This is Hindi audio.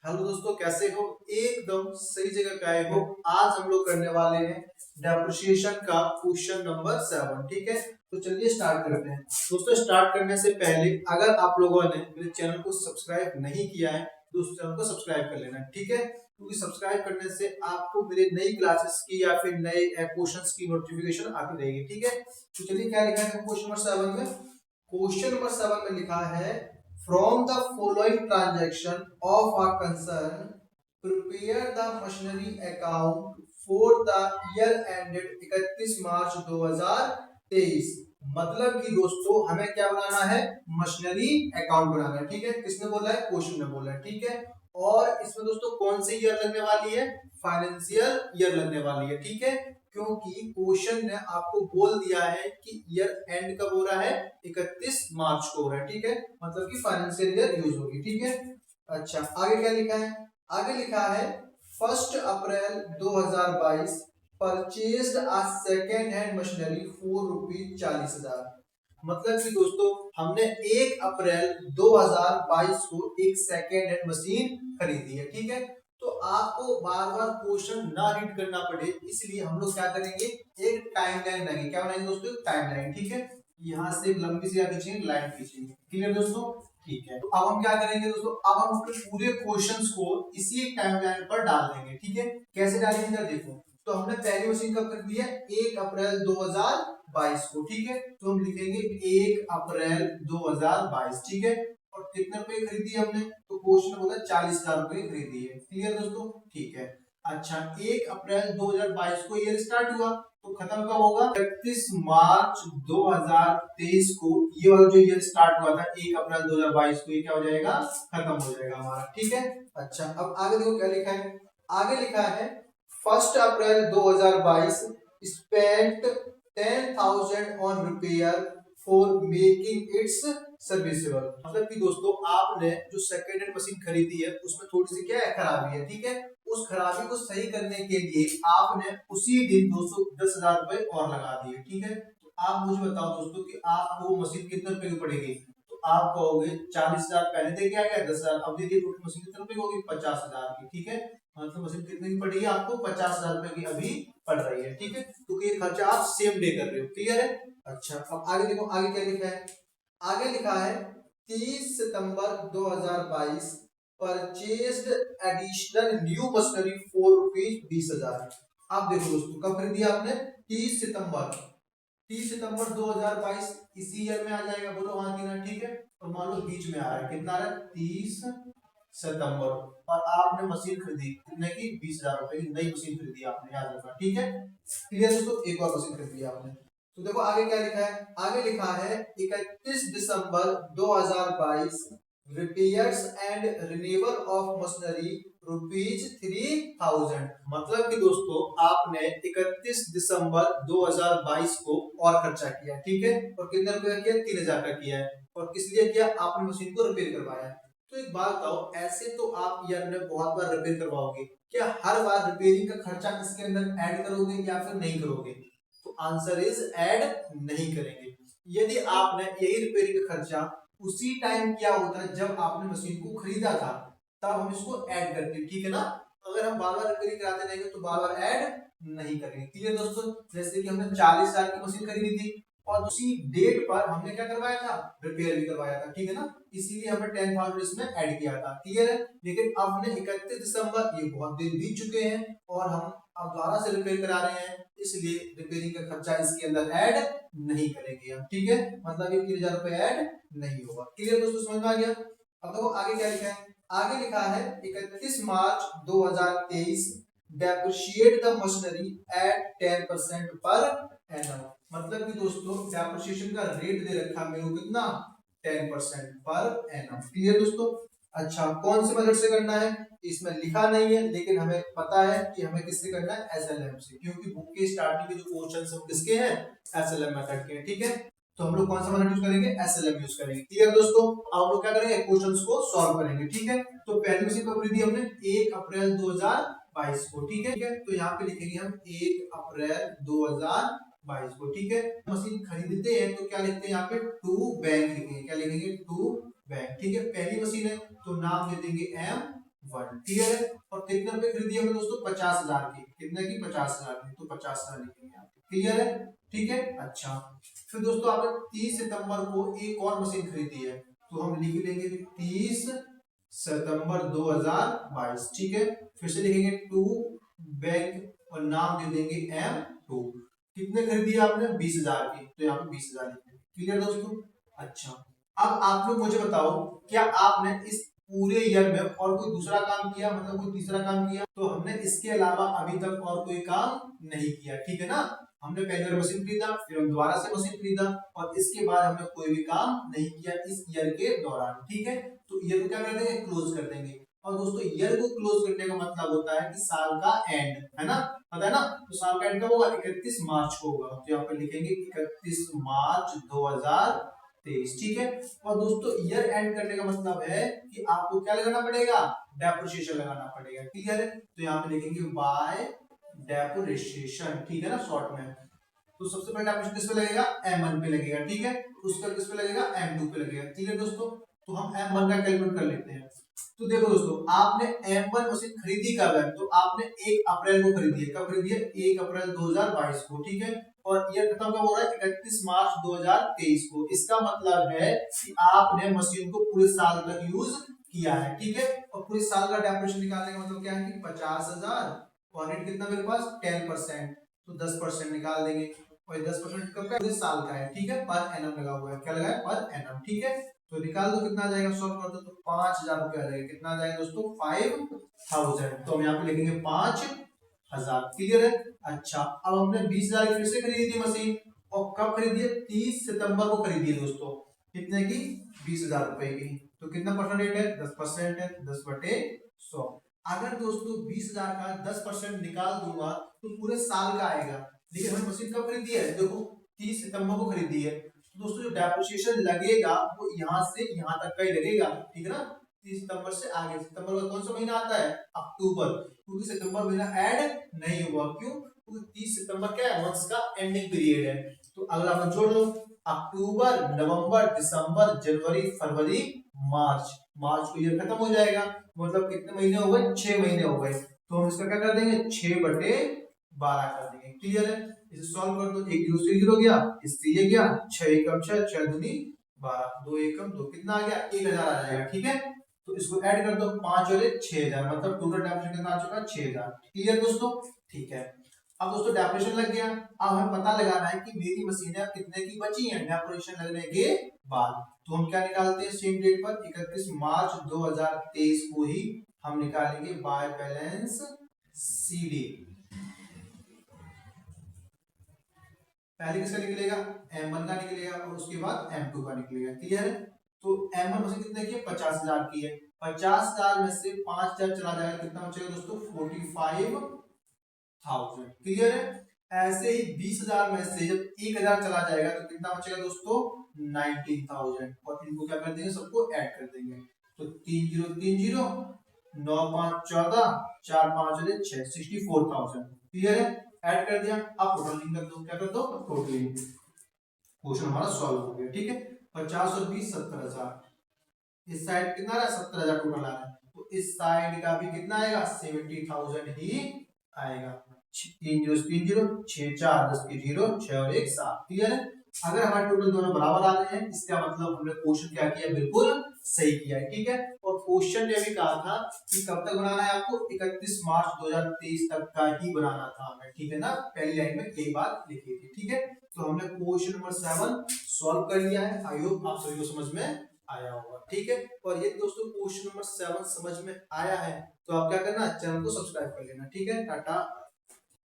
हेलो दोस्तों, कैसे हो? एकदम सही जगह पे आए हो। आज हम लोग करने वाले हैं डेप्रिसिएशन का क्वेश्चन नंबर 7। ठीक है, तो चलिए स्टार्ट करते हैं। दोस्तों, स्टार्ट करने से पहले अगर आप लोगों ने मेरे चैनल को सब्सक्राइब नहीं किया है तो उस चैनल को सब्सक्राइब कर लेना, ठीक है? क्योंकि सब्सक्राइब करने से आपको मेरे नई क्लासेस की या फिर नए क्वेश्चंस की नोटिफिकेशन आती रहेगी, ठीक है? तो चलिए, क्या लिखा है क्वेश्चन नंबर 7 में? क्वेश्चन नंबर 7 में लिखा है, from the following transaction of a concern, prepare the machinery account for the year ended 31 मार्च 2023। मतलब कि दोस्तों हमें क्या बनाना है? मशीनरी अकाउंट बनाना है, ठीक है? किसने बोला है? क्वेश्चन में बोला है, ठीक है? और इसमें दोस्तों कौन सी ईयर लगने वाली है? फाइनेंशियल ईयर लगने वाली है, ठीक है? क्योंकि क्वेश्चन ने आपको बोल दिया है कि ईयर एंड कब हो रहा है? 31 मार्च को हो रहा है, ठीक है? मतलब कि फाइनेंशियल ईयर यूज होगी, ठीक है? अच्छा, आगे क्या लिखा है? आगे लिखा है 1 अप्रैल 2022 purchased a second hand machinery for ₹40,000। मतलब कि दोस्तों हमने 1 अप्रैल 2022 को एक सेकेंड हैंड मशीन खरीदी है, ठीक है? तो आपको बार बार क्वेश्चन ना रीड करना पड़े, इसलिए हम लोग क्या करेंगे? एक टाइमलाइन बनाएंगे। क्या बनाएंगे दोस्तों? टाइमलाइन, ठीक है? यहाँ से लंबी सी खींचेंगे, लाइन खींचेंगे। क्लियर दोस्तों? ठीक है, तो अब हम क्या करेंगे दोस्तों? अब हम अपने पूरे क्वेश्चंस को इसी एक टाइमलाइन पर डाल देंगे, ठीक है? कैसे डालेंगे देखो। तो हमने पहली मशीन कब खरीदी है? 1 अप्रैल 2022 को, ठीक है? तो हम लिखेंगे 1 अप्रैल 2022, ठीक है? और कितने रुपए खरीदी हमने? तो क्वेश्चन बोला 40,000 रुपए खरीदी है। क्लियर दोस्तों? ठीक है। अच्छा, 1 अप्रैल 2022 को ईयर स्टार्ट हुआ, तो खत्म कब होगा? 31 मार्च 2023 को ये वाला जो ईयर स्टार्ट हुआ था 1 अप्रैल 2022 को, ये क्या हो जाएगा? खत्म हो जाएगा हमारा, ठीक है? अच्छा, अब आगे देखो क्या लिखा है। आगे लिखा है 1 अप्रैल 2022 spent 10,000 on repair for making it's serviceable. मतलब कि दोस्तों आपने जो सेकेंड हैंड मशीन खरीदी है उसमें थोड़ी सी क्या है? खराबी है, ठीक है? उस खराबी को सही करने के लिए आपने उसी दिन 210,000 रुपए और लगा दिए, ठीक है? तो आप मुझे बताओ दोस्तों कि आपको मशीन कितने रुपए की पड़ेगी? तो आप कहोगे 40,000 पहले दे के आ गया, 10,000 अब दे दिए, टोटल मशीन कितने रुपए की होगी? 50,000 की, ठीक है? मतलब मशीन कितने की पड़ेगी आपको? 50,000 रुपए की अभी पड़ रही है, ठीक है? क्योंकि ये खर्चा आप सेम डे कर रहे हो। क्लियर है? अच्छा, अब आगे देखो, आगे क्या लिखा है? आगे लिखा है 30 सितंबर 2022 purchased additional new machinery for ₹20,000। आप देखो दोस्तों, कब खरीदी आपने? 30 सितंबर। 30 सितंबर 2022 इसी ईयर में आ जाएगा, बोलो हाँ कि ना? ठीक है, तो मान लो बीच में आ रहा है, कितना आ रहा है? 30 सितंबर। और आपने मशीन खरीदी कितने की? 20,000 रुपए की नई मशीन खरीदी आपने, याद रखना, ठीक है? क्लियर दोस्तों? एक और मशीन खरीदी आपने। तो देखो आगे क्या लिखा है? आगे लिखा है 31 दिसंबर 2022 repairs and renewal of machinery ₹3,000। मतलब कि दोस्तों आपने 31 दिसंबर 2022 को और खर्चा किया, ठीक है? और कितने रुपए का किया? 3,000 का किया है। और किस लिए किया? आपने मशीन को रिपेयर करवाया। तो एक बात बताओ, ऐसे तो आप ईयर में बहुत बार रिपेयर करवाओगे, क्या हर बार रिपेयरिंग का खर्चा इसके अंदर ऐड करोगे या फिर नहीं करोगे? तो आंसर इज ऐड नहीं करेंगे। यदि आपने यही रिपेयरिंग का खर्चा उसी टाइम किया होता जब आपने मशीन को खरीदा था, तब हम इसको ऐड करते, ठीक है ना? अगर हम बार बार रिपेयरिंग कराते रहेंगे तो बार बार ऐड नहीं करेंगे। क्लियर दोस्तों? जैसे कि हमने 40,000 की मशीन खरीदी थी और उसी डेट पर हमने क्या करवाया था? रिपेयर भी करवाया था, ठीक है ना? इसीलिए हमने 10,000 इसमें ऐड किया था। क्लियर है? लेकिन अब हमने 31 दिसंबर, ये बहुत दिन बीत चुके हैं और हम अब दोबारा से रिपेयर करा रहे हैं, इसलिए रिपेयरिंग का खर्चा इसके अंदर ऐड नहीं करेंगे हम, ठीक है? मतलब ये 3,000 रुपए ऐड नहीं होगा। क्लियर दोस्तों? समझ में आ गया? अब देखो आगे क्या लिखा है। आगे लिखा है 31 मार्च 2023 depreciate the machinery at 10% per annum. मतलब कि दोस्तों डेप्रिसिएशन का रेट दे रखा मेरे को कितना? 10% पर एनम। क्लियर दोस्तों? अच्छा, कौन से मेथड से करना है इसमें लिखा नहीं है, लेकिन हमें पता है कि हमें किससे करना है? एसएलएम से, क्योंकि बुक के स्टार्टिंग के जो क्वेश्चंस हैं किसके हैं? एसएलएम मेथड के हैं, ठीक है? तो हम लोग कौन सा मेथड यूज करेंगे? एसएलएम यूज करेंगे। क्लियर दोस्तों? अब हम लोग क्या करेंगे? क्वेश्चंस को सॉल्व करेंगे, ठीक है? तो पहली मशीन कब खरीदी हमने? 1 अप्रैल 2022 को, ठीक है? तो यहाँ पे लिखेंगे हम 1 अप्रैल 2022 को, ठीक है? मशीन खरीदते हैं तो क्या लिखते हैं यहाँ पे? टू बैंक लिखेंगे। क्या लिखेंगे? टू बैंक, ठीक है? पहली मशीन है तो नाम दे देंगे एम वन। क्लियर है? और कितने रुपए खरीदी हमने दोस्तों? 50,000 की। कितने की? 50,000 की। तो 50,000 लिखेंगे आप। क्लियर है? ठीक है। अच्छा, फिर दोस्तों आपने 30 सितंबर को एक और मशीन खरीदी है, तो हम लिख लेंगे 30 सितंबर 2022। ठीक है, फिर से लिखेंगे टू बैंक और नाम दे देंगे M2। कितने खरीदी आपने? 20,000 की, तो यहाँ पे 20,000 लिखेंगे। क्लियर दोस्तों? अच्छा, अब आप लोग मुझे बताओ, क्या आपने इस पूरे ईयर में और कोई दूसरा काम किया, मतलब कोई तीसरा काम किया? तो हमने इसके अलावा अभी तक और कोई काम नहीं किया। ठीक है ना? हमने पहले बार मशीन खरीदा, फिर हम दोबारा से मशीन खरीदा, और इसके बाद हमने कोई भी काम नहीं किया इस ईयर के दौरान। ठीक है, तो ईयर को क्या कर देंगे? क्लोज कर देंगे। और दोस्तों ईयर को क्लोज करने का मतलब होता है कि साल का एंड, है ना? पता है ना? तो साल का एंड कब होगा? 31 मार्च को होगा। तो यहाँ पे लिखेंगे 31 मार्च 2023। ठीक है, और दोस्तों ईयर एंड करने का मतलब है कि आपको क्या लगाना पड़ेगा? डेप्रिसिएशन लगाना पड़ेगा। क्लियर है? तो यहाँ पे लिखेंगे बाय डेप्रिसिएशन। ठीक है ना, शॉर्ट में। तो सबसे पहले डेप्रिसिएशन किस पे लगेगा? M1 पे लगेगा। ठीक है, उसका किस पे लगेगा? M2 पे लगेगा। क्लियर दोस्तों? तो हम M1 का कैलकुलेट कर लेते हैं। तो देखो दोस्तों, आपने M1 मशीन खरीदी कब है? तो आपने 1 अप्रैल को खरीदी है। कब खरीदी है? 1 अप्रैल 2022 को। ठीक है, और ईयर खत्म कब हो रहा है? 31 मार्च 2023 को। इसका मतलब है कि आपने मशीन को पूरे साल तक यूज किया है। ठीक है, और पूरे साल का डेप्रिसिएशन निकालने का मतलब क्या है कि 50,000 और रेट कितना मेरे पास? 10%, तो 10% निकाल देंगे। और 10% कब का? पूरे साल का है। ठीक है, पर एनम लगा हुआ है। क्या लगा है? Per annum. ठीक है, तो निकाल दो कितना आ जाएगा, सॉल्व कर दो तो 5,000 रुपया आ जाएगा। कितना आ जाएगा दोस्तों? 5,000। तो हम यहाँ पे लिखेंगे 5,000। क्लियर है? अच्छा, अब हमने 20,000 की फिर से खरीदी थी मशीन, और कब खरीदी है? 30 सितंबर को खरीदी है दोस्तों। कितने की? 20,000 रुपए की। तो कितना परसेंट रेट है? 10% है। 10/100। अगर दोस्तों 20,000 का 10% निकाल दूंगा तो पूरे साल का आएगा। लेकिन हमने मशीन कब खरीदी है? देखो 30 सितंबर को खरीदी है। तो दोस्तों जो डेप्रिसिएशन लगेगा वो यहाँ से यहाँ तक का ही लगेगा। ठीक है ना? 30 सितंबर से आगे। सितंबर का कौन सा महीना आता है? अक्टूबर। क्योंकि सितंबर महीना ऐड नहीं हुआ। क्यों? क्योंकि 30 सितंबर क्या है? मंथ का एंडिंग पीरियड है। तो अगला मंथ जोड़ लो, अक्टूबर, नवंबर, दिसंबर, जनवरी, फरवरी, मार्च। मार्च को ईयर खत्म हो जाएगा, मतलब कितने महीने हो गए? 6 महीने हो गए। तो हम इसका क्या कर देंगे? 6/12 कर देंगे। क्लियर है? इसे सॉल्व कर दो। 1 0 से 0 गया, इससे ये गया, 6 एकम 6, 6 दूनी 12, 2 एकम 2, कितना आ गया? 1,000 आ जाएगा। ठीक है, तो इसको ऐड कर दो, 5 और 6,000, मतलब टोटल डेप्रिसिएशन कितना आ चुका? 6,000। क्लियर दोस्तों? ठीक है, अब दोस्तों डेप्रिसिएशन लग गया। अब हमें पता लगाना है कि मेरी मशीनें कितने की बची हैं डेप्रिसिएशन लगने के बाद। तो हम क्या निकालते हैं? सेम डेट पर 31 मार्च 2023 को ही हम निकालेंगे बाय बैलेंस CD। पहले किसका निकलेगा? M1 का निकलेगा, और उसके बाद M2 का निकलेगा। क्लियर है? तो M1 मशीन कितने की है? 50,000 की है। 50,000 में से 5,000 चला जाएगा, कितना बचेगा दोस्तों? 45,000। क्लियर है? ऐसे ही 20,000 में से जब 1,000 चला जाएगा तो कितना बचेगा दोस्तों? 19,000। और इनको क्या कर देंगे? सबको ऐड कर देंगे। तो 3 0 3 0, 9 5 14, 4 5 6, 64,000। क्लियर है? ऐड कर दिया। अब टोटलिंग कर दो। क्या कर दो? टोटलिंग। क्वेश्चन हमारा सॉल्व हो गया। ठीक है, 50 और 20 70,000। इस साइड कितना रहा? 70,000 टोटल आ रहा है। तो इस साइड का भी कितना आएगा? 70,000 ही आएगा। 3 0 3 0, 6 4 10 की 0, 6 और 1 7। क्लियर है? अगर हमारे टोटल दोनों बराबर आ रहे हैं, इसका मतलब हमने क्वेश्चन क्या किया? बिल्कुल सही किया है। ठीक है, और क्वेश्चन ने भी कहा था कि कब तक बनाना है आपको? 31 मार्च 2023 तक का ही बनाना था हमें। ठीक है ना? पहली लाइन में यही बात लिखी थी। ठीक है, तो हमने क्वेश्चन नंबर 7 सॉल्व कर लिया है। आई होप आप सभी को समझ में आया होगा। ठीक है, और ये दोस्तों क्वेश्चन नंबर 7 समझ में आया है तो आप क्या करना? चैनल को सब्सक्राइब कर लेना। ठीक है, टाटा।